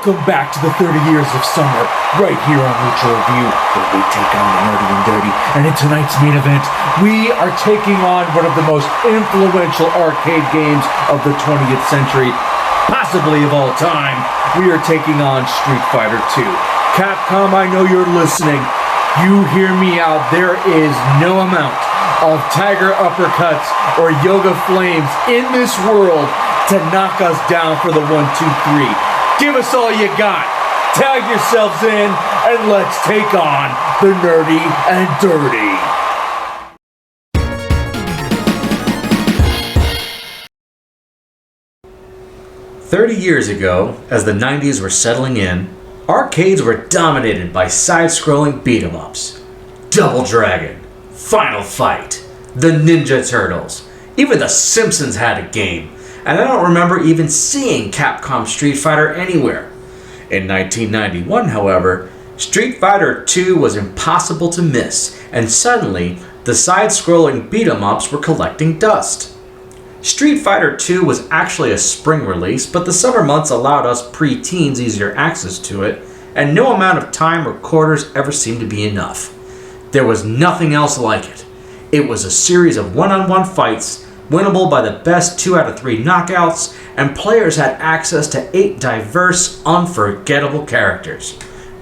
Welcome back to the 30 Years of Summer, right here on Neutral Review, where we take on the nerdy and dirty. And in tonight's main event, we are taking on one of the most influential arcade games of the 20th century, possibly of all time. We are taking on Street Fighter 2. Capcom, I know you're listening. You hear me out. There is no amount of tiger uppercuts or yoga flames in this world to knock us down for the 1, 2, 3. Give us all you got. Tag yourselves in and let's take on the nerdy and dirty. "30 years ago, as the 90s were settling in, arcades were dominated by side-scrolling beat-em-ups. Double Dragon, Final Fight, the Ninja Turtles, even The Simpsons had a game, and I don't remember even seeing Capcom Street Fighter anywhere. In 1991, however, Street Fighter 2 was impossible to miss, and suddenly, the side-scrolling beat-em-ups were collecting dust. Street Fighter 2 was actually a spring release, but the summer months allowed us pre-teens easier access to it, and no amount of time or quarters ever seemed to be enough. There was nothing else like it. It was a series of one-on-one fights, winnable by the best 2 out of 3 knockouts, and players had access to 8 diverse, unforgettable characters.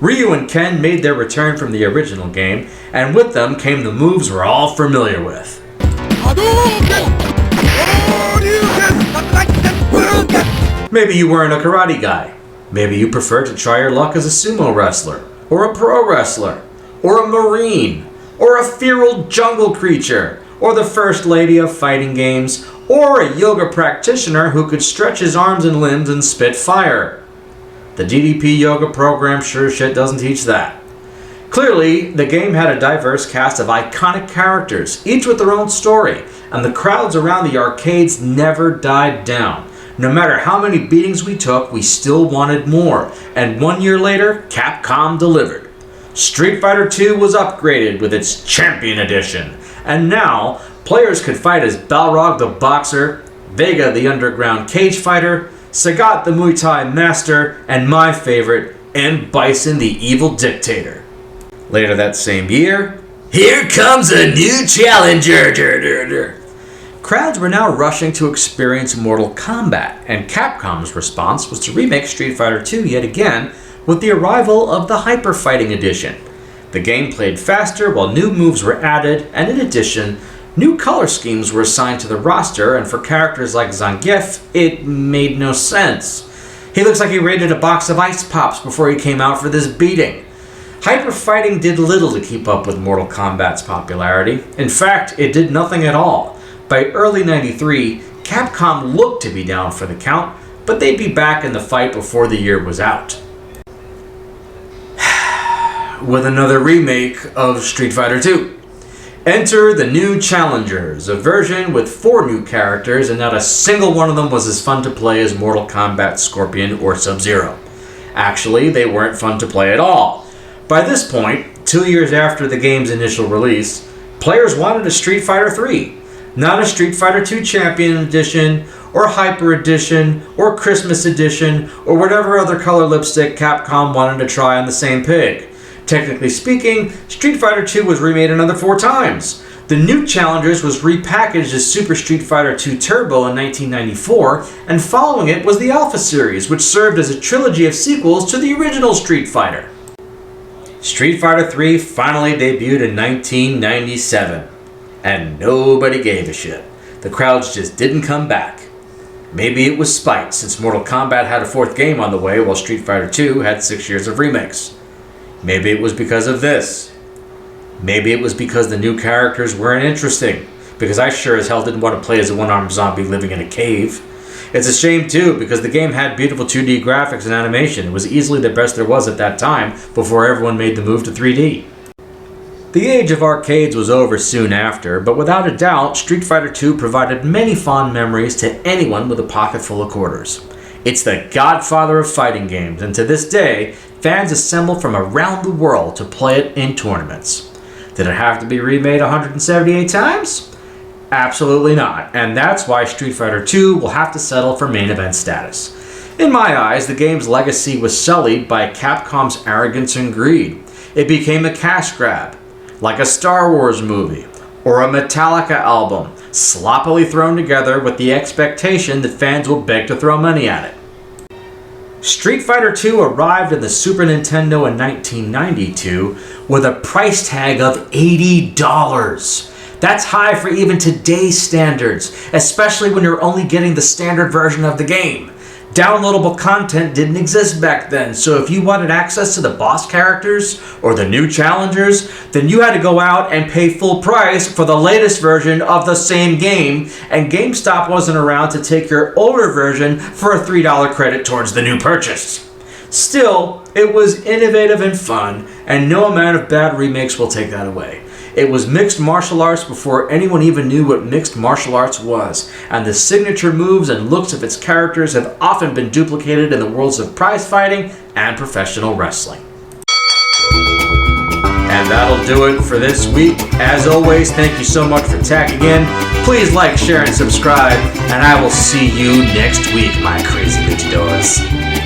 Ryu and Ken made their return from the original game, and with them came the moves we're all familiar with. Maybe you weren't a karate guy. Maybe you preferred to try your luck as a sumo wrestler, or a pro wrestler, or a marine, or a feral jungle creature, or the first lady of fighting games, or a yoga practitioner who could stretch his arms and limbs and spit fire. The DDP yoga program sure as shit doesn't teach that. Clearly, the game had a diverse cast of iconic characters, each with their own story, and the crowds around the arcades never died down. No matter how many beatings we took, we still wanted more, and 1 year later, Capcom delivered. Street Fighter 2 was upgraded with its Champion Edition, and now, players could fight as Balrog the Boxer, Vega the Underground Cage Fighter, Sagat the Muay Thai Master, and my favorite, M. Bison the Evil Dictator. Later that same year, here comes a new challenger! Crowds were now rushing to experience Mortal Kombat, and Capcom's response was to remake Street Fighter 2 yet again with the arrival of the Hyper Fighting Edition. The game played faster while new moves were added, and in addition, new color schemes were assigned to the roster, and for characters like Zangief, it made no sense. He looks like he raided a box of ice pops before he came out for this beating. Hyper Fighting did little to keep up with Mortal Kombat's popularity. In fact, it did nothing at all. By early '93, Capcom looked to be down for the count, but they'd be back in the fight before the year was out. With another remake of Street Fighter 2. Enter the new Challengers, a version with 4 new characters, and not a single one of them was as fun to play as Mortal Kombat Scorpion or Sub-Zero. Actually, they weren't fun to play at all. By this point, 2 years after the game's initial release, players wanted a Street Fighter 3, not a Street Fighter 2 Champion Edition, or Hyper Edition, or Christmas Edition, or whatever other color lipstick Capcom wanted to try on the same pig. Technically speaking, Street Fighter 2 was remade another 4 times. The new Challengers was repackaged as Super Street Fighter 2 Turbo in 1994, and following it was the Alpha series, which served as a trilogy of sequels to the original Street Fighter. Street Fighter 3 finally debuted in 1997, and nobody gave a shit. The crowds just didn't come back. Maybe it was spite, since Mortal Kombat had a 4th game on the way while Street Fighter 2 had 6 years of remakes. Maybe it was because of this. Maybe it was because the new characters weren't interesting, because I sure as hell didn't want to play as a one-armed zombie living in a cave. It's a shame too, because the game had beautiful 2D graphics and animation. It was easily the best there was at that time, before everyone made the move to 3D. The age of arcades was over soon after, but without a doubt, Street Fighter 2 provided many fond memories to anyone with a pocket full of quarters. It's the godfather of fighting games, and to this day, fans assemble from around the world to play it in tournaments. Did it have to be remade 178 times? Absolutely not, and that's why Street Fighter 2 will have to settle for main event status. In my eyes, the game's legacy was sullied by Capcom's arrogance and greed. It became a cash grab, like a Star Wars movie or a Metallica album, sloppily thrown together with the expectation that fans will beg to throw money at it. Street Fighter II arrived in the Super Nintendo in 1992 with a price tag of $80. That's high for even today's standards, especially when you're only getting the standard version of the game. Downloadable content didn't exist back then, so if you wanted access to the boss characters or the new challengers, then you had to go out and pay full price for the latest version of the same game, and GameStop wasn't around to take your older version for a $3 credit towards the new purchase. Still, it was innovative and fun, and no amount of bad remakes will take that away. It was mixed martial arts before anyone even knew what mixed martial arts was, and the signature moves and looks of its characters have often been duplicated in the worlds of prize fighting and professional wrestling. And that'll do it for this week. As always, thank you so much for tagging in. Please like, share, and subscribe, and I will see you next week, my crazy luchadors.